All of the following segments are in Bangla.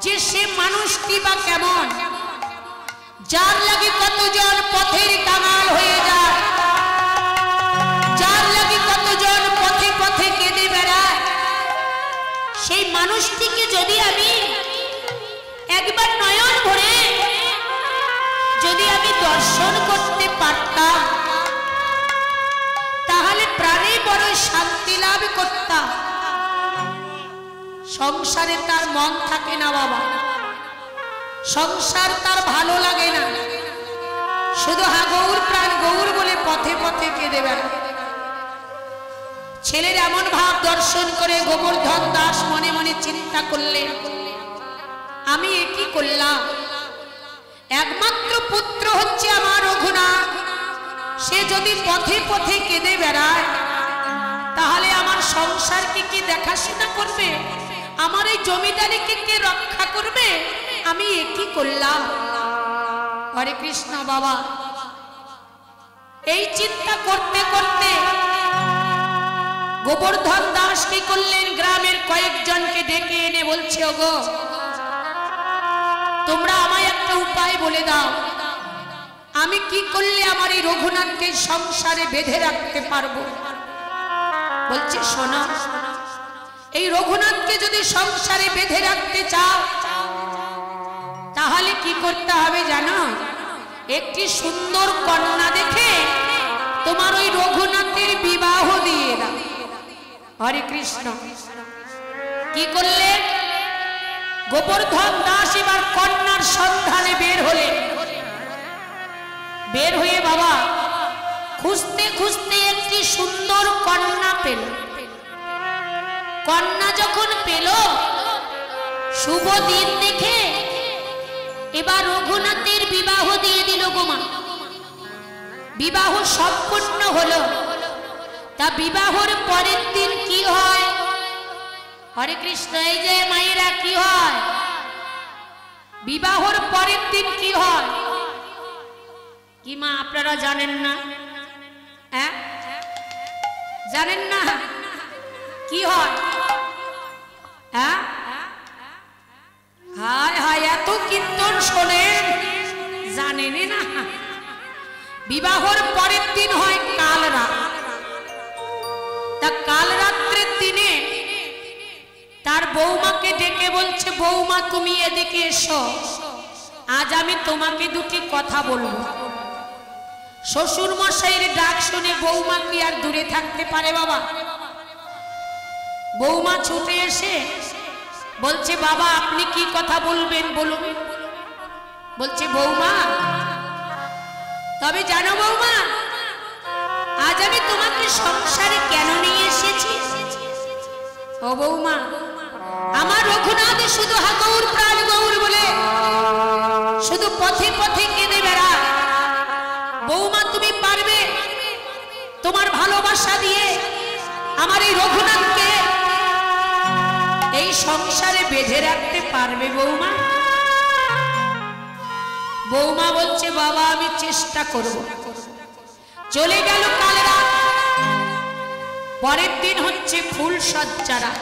যে সে মানুষটি বা কেমন, যার লাগি কতজন পথের কাঙাল হয়ে যায়, যার লাগি কতজন পথে পথে কেঁদে বেড়ায়, সেই মানুষটিকে যদি আমি একবার নয়ন ভরে যদি আমি দর্শন করতে পারতাম, তাহলে প্রাণে বড় শান্তি লাভ করতাম। সংসারে তার মন থাকে না বাবা, সংসার তার ভালো লাগে না, শুধু হা গৌর প্রাণ গৌর বলে পথে পথে কেঁদে বেড়ায়। ছেলের এমন ভাব দর্শন করে গোবর্ধন দাস মনে মনে চিন্তা করলেন, আমি একই করলাম, একমাত্র পুত্র হচ্ছে আমার রঘুনাথ, সে যদি পথে পথে কেঁদে বেড়ায়, তাহলে আমার সংসারকে কি দেখাশোনা করবে, আমার এই জমিদারিকে কে রক্ষা করবে? আমি একই করলাম। হরে কৃষ্ণ বাবা। এই চিন্তা করতে করতে গোবর্ধন দাস কি করলেন, গ্রামের কয়েকজনকে ডেকে এনে বলছে, ওগো তোমরা আমায় একটা উপায় বলে দাও, আমি কি করলে আমার এই রঘুনাথকে সংসারে বেঁধে রাখতে পারবো? বলছে, শোনো, এই রঘুনাথকে যদি সংসারে বেঁধে রাখতে চাও, তাহলে কি করতে হবে জানো? একটি সুন্দর কন্যা দেখে তোমার ওই রঘুনাথের বিবাহ দিয়ে দাও। হরে কৃষ্ণ। কি করলেন? গোবর্ধন দাস এবার কন্যার সন্ধানে বের হলেন। বের হয়ে বাবা খুঁজতে খুঁজতে একটি সুন্দর কন্যা পেল। কন্যা যখন পেল, শুভ দিন দেখে এবার রঘুনাথের বিবাহ দিয়ে দিল গোমা। বিবাহ সম্পূর্ণ হলো। তা বিবাহর পরের দিন কি হয়? হরে কৃষ্ণ। এই যে মায়েরা, কি হয় বিবাহর পরের দিন? কি হয় কি মা আপনারা জানেন না? হ্যাঁ জানেন না? কি হয়? হ্যাঁ হায় হায়, এত কীর্তন শোনেন, জানেন না? বিবাহর পরের দিন হয় কাল রাত। তা কাল রাত্রের দিনে তার বৌমাকে ডেকে বলছে, বৌমা তুমি এদিকে এসো, আজ আমি তোমাকে দুটি কথা বলবো। শ্বশুর মশাইয়ের ডাক শুনে বৌমা কি আর দূরে থাকতে পারে বাবা? বৌমা ছুটে এসে বলছে, বাবা আপনি কি কথা বলবেন বলুন। বলছে, বৌমা তবে জানো বৌমা, আজ আমি তোমাকে সংসারে কেন নিয়ে এসেছি? ও বৌমা, আমার রঘুনাথ শুধু হা গৌর প্রাণ গৌর বলে শুধু পথে পথে কেঁদে বেড়ায়। বৌমা তুমি পারবে তোমার ভালোবাসা দিয়ে আমার এই রঘুনাথকে এই সংসারে বেঁধে রাখতে পারবে বৌমা? বৌমা বলছে, বাবা আমি চেষ্টা করব। চলে গেল কাল রাত। পরের দিন হচ্ছে ফুল সজ্জা রাত।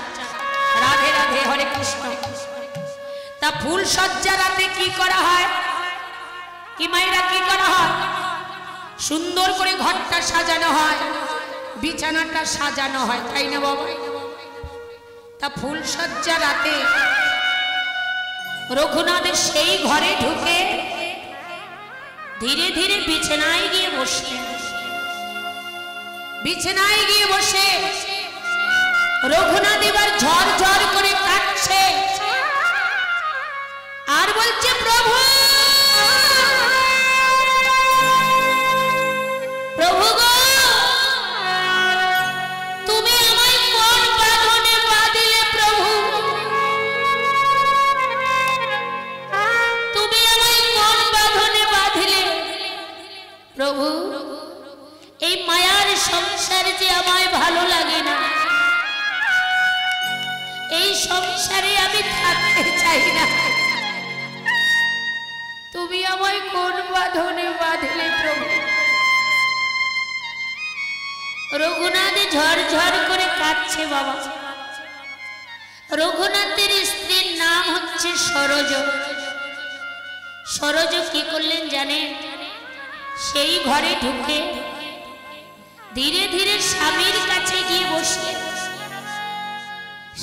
রাধে রাধে, হরে কৃষ্ণ। তা ফুল সজ্জা রাতে কি করা হয়? কি মায়েরা কি করা হয়? সুন্দর করে ঘরটা সাজানো হয়, বিছানাটা সাজানো হয়, তাই না বাবা? তা ফুল সজ্জা রাতে রঘুনাথের সেই ঘরে ঢুকে ধীরে ধীরে বিছানায় গিয়ে বসে, বিছানায় গিয়ে বসে রঘুনাথ এবার ঝড় ঝড় করে কাঁদছে আর বলছে, প্রভু প্রভু গো, তুমি আমায় কোন বাঁধনে বাঁধিলে প্রভু? তুমি আমায় কোন বাঁধনে বাঁধিলে প্রভু? এই মায়ার সংসার যে আমায় ভালো লাগে না, এই সংসারে আমি থাকতে চাই না, তুমি আমায় কোন বাঁধনে বাঁধলে প্রভু? রঘুনাথ ঝড় ঝড় করে কাঁদছে বাবা। রঘুনাথের স্ত্রীর নাম হচ্ছে সরজ সরজ কি করলেন জানেন? সেই ঘরে ঢুকে ধীরে ধীরে স্বামীর কাছে গিয়ে বসে,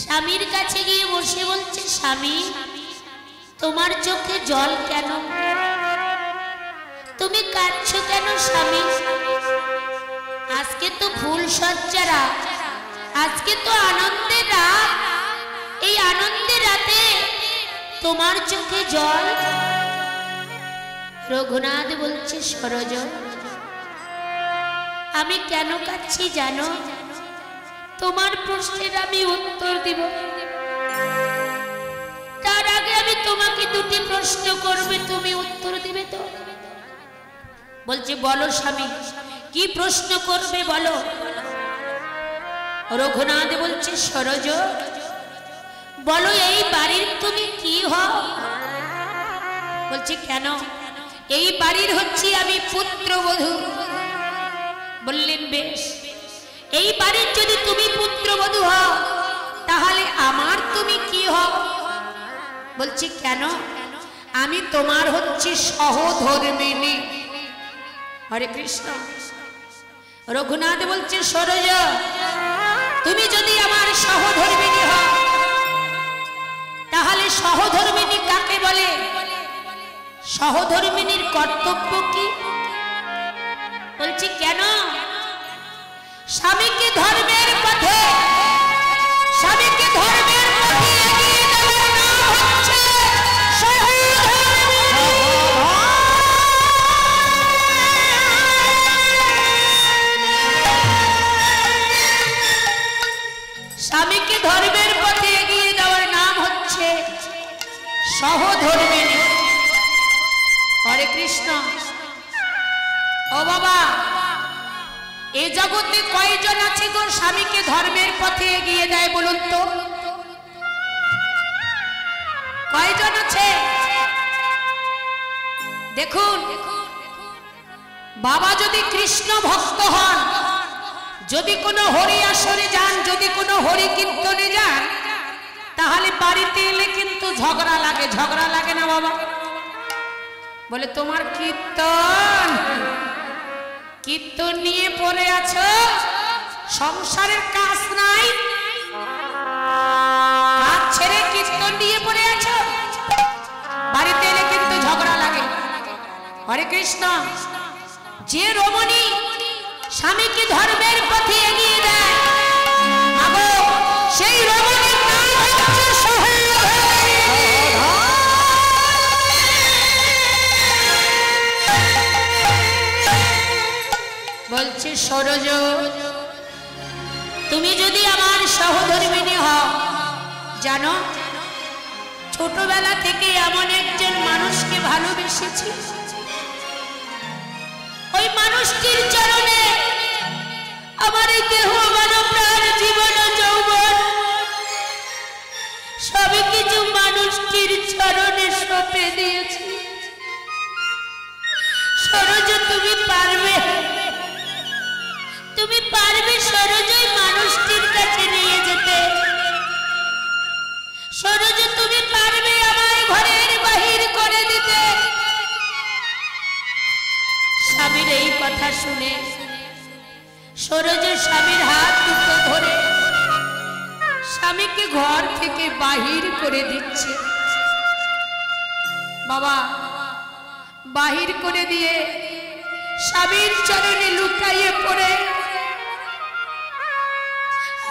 স্বামীর কাছে গিয়ে বসে বলছে, স্বামী তোমার চোখে জল কেন? তুমি কাঁদছো কেন স্বামী? আজকে তো ফুল সজ্জা রাত, আজকে তো আনন্দের রাত, এই আনন্দের রাতে তোমার চোখে জল? রঘুনাথ বলছে, সরজ আমি কেন কাঁদছি জানো? তোমার প্রশ্নের আমি উত্তর দিব, তার আগে আমি তোমাকে দুটি প্রশ্ন করবে, তুমি উত্তর দিবে তো? বলছে, বলো স্বামী, কি প্রশ্ন করবে বলো। রঘুনাথ বলছে, সরজ বলো এই বাড়ির তুমি কি হও? বলছে, কেন? এই বাড়ির হচ্ছি আমি পুত্রবধূ। বললেন, বেশ, এই বাড়ির যদি তুমি পুত্রবধূ হও তাহলে আমার তুমি কি হও? বলছি, কেন? আমি তোমার হচ্ছি সহধর্মিণী। হরে কৃষ্ণ। রঘুনাথ বলছে, সরজ তুমি যদি আমার সহধর্মিণী হও তাহলে সহধর্মিণী কাকে বলে? সহধর্মিণীর কর্তব্য কি? বলছি, কেন? স্বামীকে ধর্মের পথে, স্বামীকে ধর্মের পথে এগিয়ে দেওয়ার নাম হচ্ছে সহধর্মিণী। স্বামীকে ধর্মের পথে এগিয়ে দেওয়ার নাম হচ্ছে সহধর্মিণী। হরে কৃষ্ণ। ও বাবা, এই জগতে কয়জন আছে গো স্বামীকে ধর্মের পথে এগিয়ে দেয় বলুন তো? কয়জন আছে? দেখুন, বাবা যদি কৃষ্ণ ভক্ত হন, যদি কোনো হরি আসরে যান, যদি কোনো হরি কীর্তনে যান, তাহলে বাড়িতে এলে কিন্তু ঝগড়া লাগে। ঝগড়া লাগে না বাবা? বলে, তোমার কীর্তন, কীর্তন নিয়ে পড়ে আছো, সংসারের কাজ নাই, কাজ ছেড়ে কীর্তন নিয়ে পড়ে আছো। বাড়িতে এলে কিন্তু ঝগড়া লাগে। হরে কৃষ্ণ। যে রমণী স্বামীকে ধর্মের পথে এগিয়ে দেয়, সেই রমণীর নাম হচ্ছে সহধর্মিণী। বলছে, সরজ তুমি যদি আমার সহধর্মিণী হও, জানো ছোটবেলা থেকে এমন একজন মানুষকে ভালোবেসেছি, ওই মানুষটির চরণে আমার এই দেহ, আমার প্রাণ, জীবন ও যৌবন সবই কিছু মানুষটির চরণে সঁপে দিয়েছি। সরজ তুমি পারবে, তুমি পারবে সরজ ওই মানুষটির কাছে নিয়ে যেতে? সরজ তুমি পারবে আমায় ঘরের বাহির করে দিতে? স্বামীর এই কথা শুনে সরজ স্বামীর হাত দুটো ধরে স্বামীকে ঘর থেকে বাহির করে দিচ্ছে। বাবা, বাহির করে দিয়ে স্বামীর চরণে লুটাইয়ে পড়ে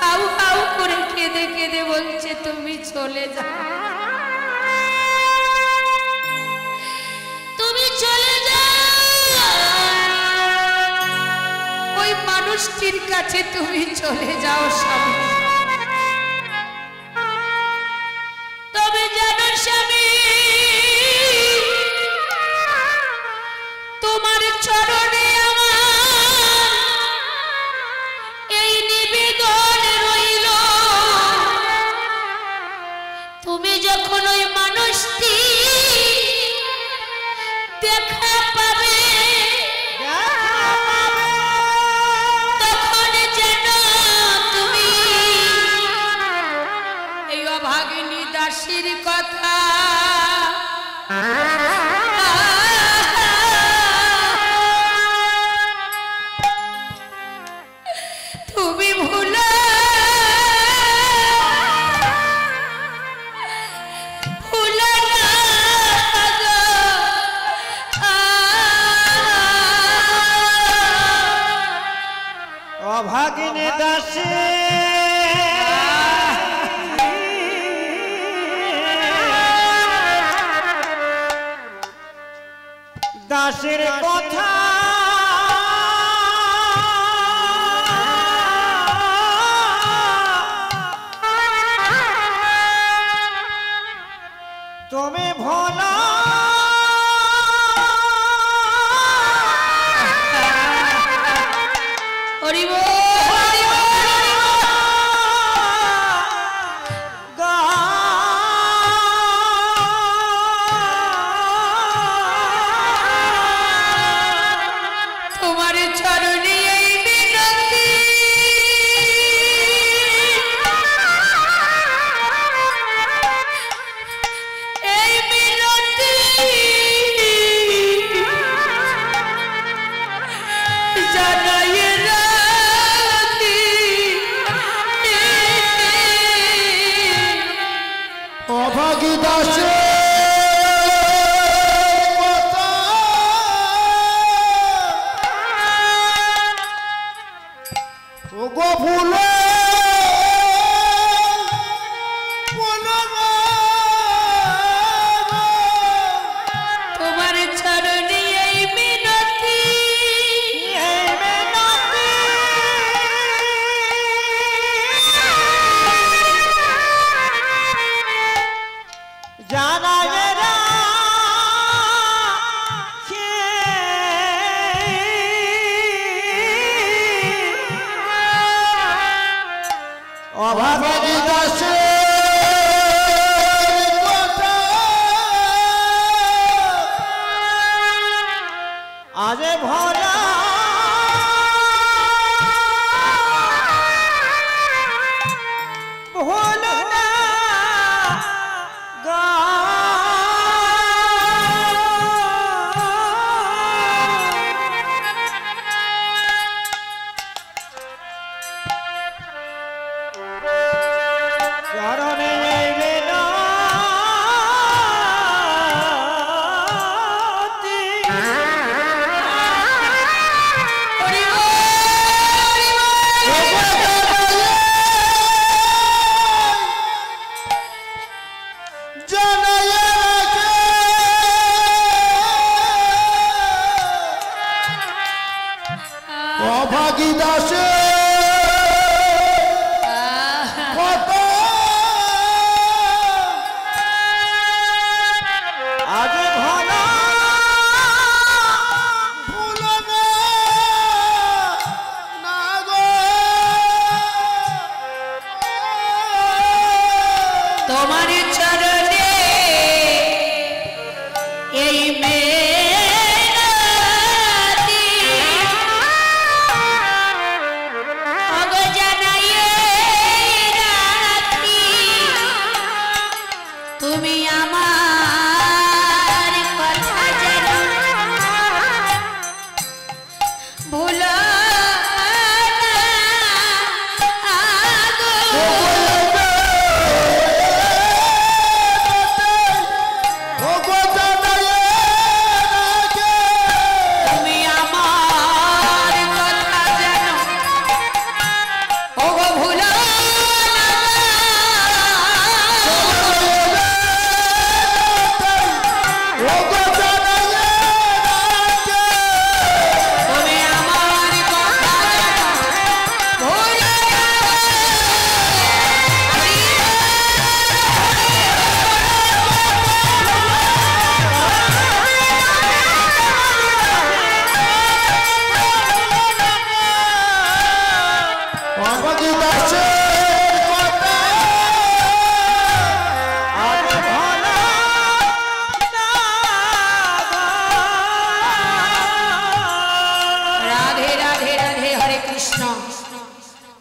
হাউ হাউ করে কেঁদে কেঁদে বলছে, তুমি চলে যাও, তুমি চলে যাও, ওই মানুষটির কাছে তুমি চলে যাও স্বামী। তবে জানো স্বামী, তোমার চরণে আমার এই নিবেদন রইল, তুমি যখন ওই মানুষটি দেখা পাবে তখন যেন তুমি অভাগিনী দাসী দাসের কথা তুমি ভোলা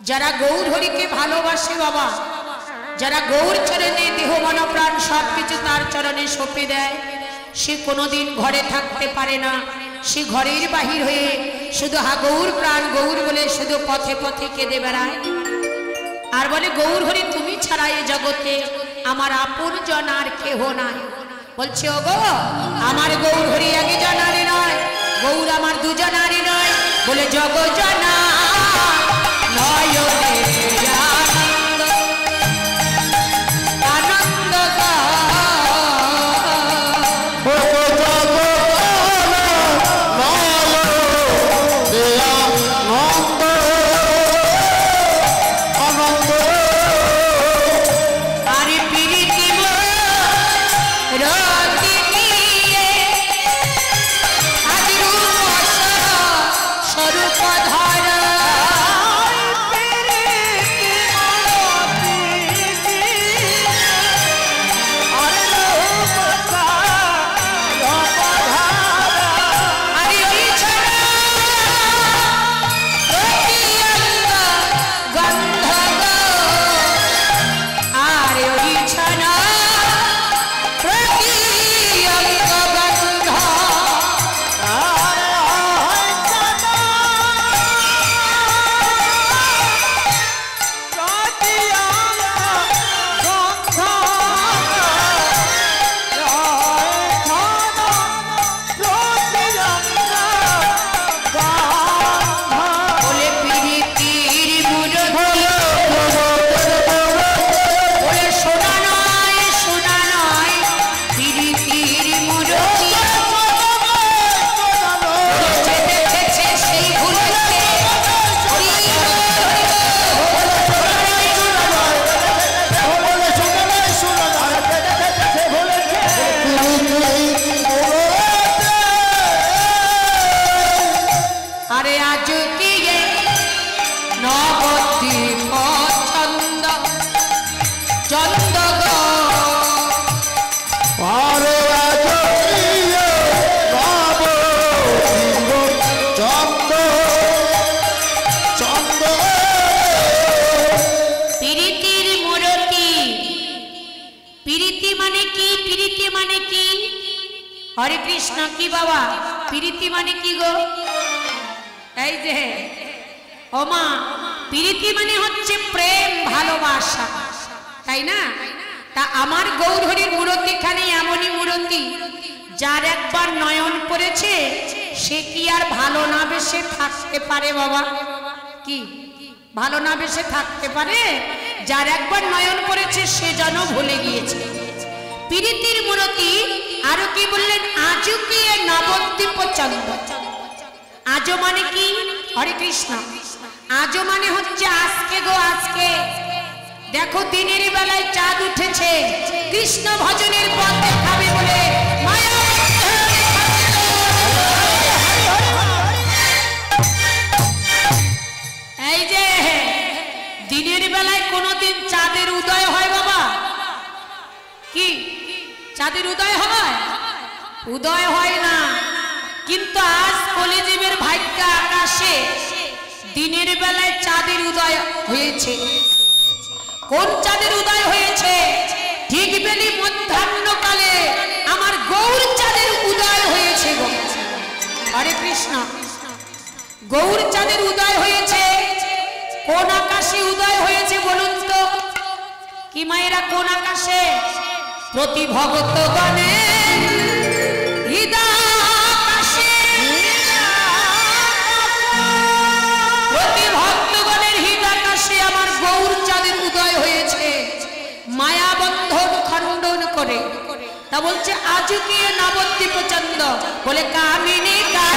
যারা গৌর হরিকে ভালোবাসে বাবা, যারা গৌর চরণে দেহ মন প্রাণ সবকিছু তার চরণে সঁপে দেয়, সে কোনোদিন ঘরে থাকতে পারে না। সে ঘরের বাহির হয়ে শুধু হা গৌর প্রাণ গৌর বলে শুধু পথে পথে কেঁদে বেড়ায় আর বলে গৌর হরি তুমি ছাড়া এ জগতে আমার আপন জন আর কেহ নাই। বলছে ও গো আমার গৌর হরি আগে জনারে নয়, গৌর আমার দুজনারই নয়, বলে জগ জনা हरे कृष्ण की बाबा प्रीति माने की गो এই যে ওমা প্রীতি মানে হচ্ছে প্রেম ভালোবাসা তাই না তা আমার গৌরহরির মূর্তি খানি এমনই মূর্তি যার একবার নয়ন পড়েছে সে কি আর ভালো না বেশে থাকতে পারে বাবা কি ভালো না বেশে থাকতে পারে যার একবার নয়ন পড়েছে সে যেন ভুলে গিয়েছে প্রীতির মূর্তি আর কি বললেন আজও কি নবদ্বীপ চন্দ্র आजो माने की हरे कृष्ण आजो माने होच्छे आजके गो आजके देखो दिनेर बेलाय चाँद उठेछे कृष्ण भजनेर पथ देखाबे बोले माया এই যে দিনের বেলায় কোনোদিন চাঁদের উদয় হয় বাবা কি চাঁদের উদয় হয় না কিন্তু আজ কলিযুগের ভাগ্য আকাশে দিনের বেলায় চাঁদের উদয় হয়েছে কোন চাঁদের উদয় হয়েছে ঠিক বেলি মধ্যাহ্নকালে আমার গৌর চাঁদের উদয় হয়েছে গো হরে কৃষ্ণ গৌর চাঁদের উদয় হয়েছে কোন আকাশে উদয় হয়েছে বলুন তো কি মায়েরা কোন আকাশে প্রতি ভক্তগণে হৃদয় माया बंधन खंडन करे ता बोलছে आज के नवद्वीप चंद्र बोले कामिनी का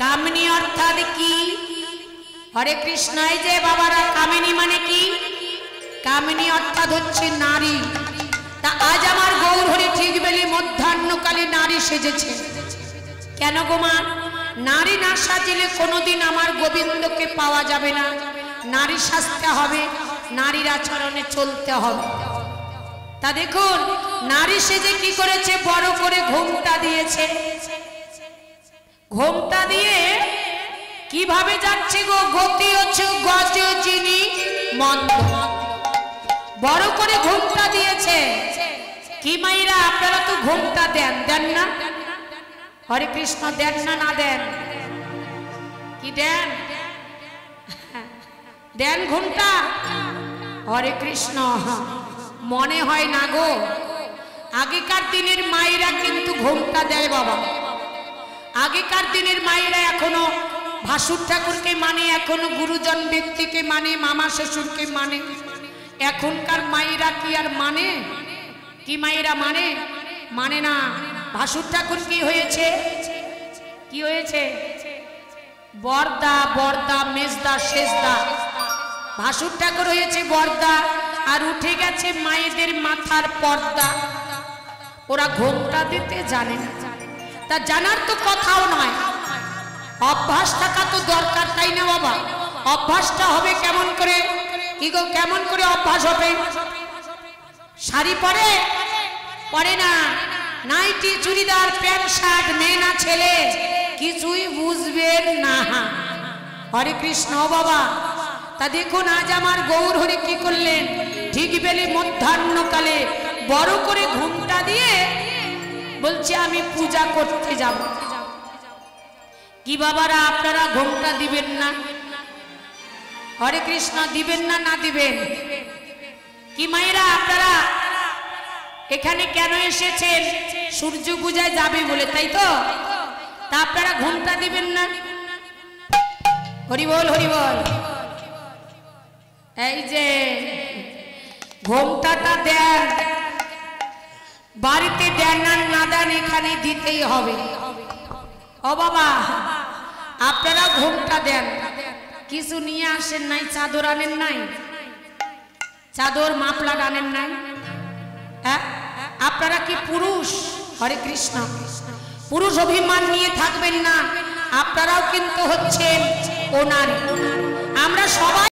কামিনী অর্থাৎ কি? হরে কৃষ্ণ। এই যে বাবারা, কামিনী মানে কি? কামিনী অর্থাৎ হচ্ছে নারী। তা আজ আমার গৌর হরি ঠিক বেলি মধ্যাহ্নকালে নারী সেজেছে। কেন গো মা? নারী না সাজিলে কোনোদিন আমার গোবিন্দকে পাওয়া যাবে না। নারী সাজতে হবে, নারীর আচরণে চলতে হবে। তা দেখুন নারী সেজে কি করেছে, বড় করে ঘোমটা দিয়েছে। ঘোমটা দিয়ে কিভাবে যাচ্ছে গো, গতি হচ্ছে গজ যিনি মন্দ। বড় করে ঘোমটা দিয়েছে। কি মাইরা আপনারা তো ঘোমটা দেন, দেন না? হরে কৃষ্ণ, দেন না? না দেন? কি দেন? দেন ঘোমটা? হরে কৃষ্ণ। মনে হয় না গো, আগেকার দিনের মায়েরা কিন্তু ঘোমটা দেয় বাবা। আগেকার দিনের মায়েরা এখনো ভাসুর ঠাকুরকে মানে, এখনো গুরুজন ব্যক্তিকে মানে, মামা শ্বশুরকে মানে। এখনকার মায়েরা কি আর মানে? কি মায়েরা মানে? মানে না। ভাসুর ঠাকুর কি হয়েছে? কি হয়েছে? বর্দা, বর্দা, মেজদা, শেষদা। ভাসুর ঠাকুর হয়েছে বর্দা, আর উঠে গেছে মায়েদের মাথার পর্দা। ওরা ঘোমটা দিতে জানে না। তা জানার তো কথাও নয়, অভ্যাস থাকা তো দরকার, তাই না বাবা? অভ্যাসটা হবে কেমন করে? কি গো, কেমন করে অভ্যাস হবে? শাড়ি পরে পরে না, নাইটি, চুড়িদার, প্যান্ট শার্ট, মেয়ে না ছেলে, কিছুই বুঝবেন না। হরে কৃষ্ণ বাবা। তা দেখুন আজ আমার গৌর হরি কি করলেন, ঠিক বেলি মধ্যাহ্নকালে বড় করে ঘোমটা দিয়ে বলছে আমি পূজা করতে যাব। কি বাবারা আপনারা ঘোমটা দিবেন না? হরে কৃষ্ণ, দিবেন না? না দিবেন? কি মায়েরা আপনারা এখানে কেন এসেছেন? সূর্য পূজায় যাবে বলে, তাই তো? তা আপনারা ঘোমটা দিবেন না? হরি বল, হরি বল। এই যে ঘোমটাটা দেন, বাড়িতে দেন আর না দেন, এখানে দিতেই হবে। ও বাবা, আপনারা ঘোমটা দেন, কিছু নিয়ে আসেন নাই? চাদর আনেন নাই? চাদর, মাফলার আনেন নাই? হ্যাঁ, আপনারা কি পুরুষ? হরে কৃষ্ণ। পুরুষ অভিমান নিয়ে থাকবেন না, আপনারাও কিন্তু হচ্ছেন ও নারী। আমরা সবাই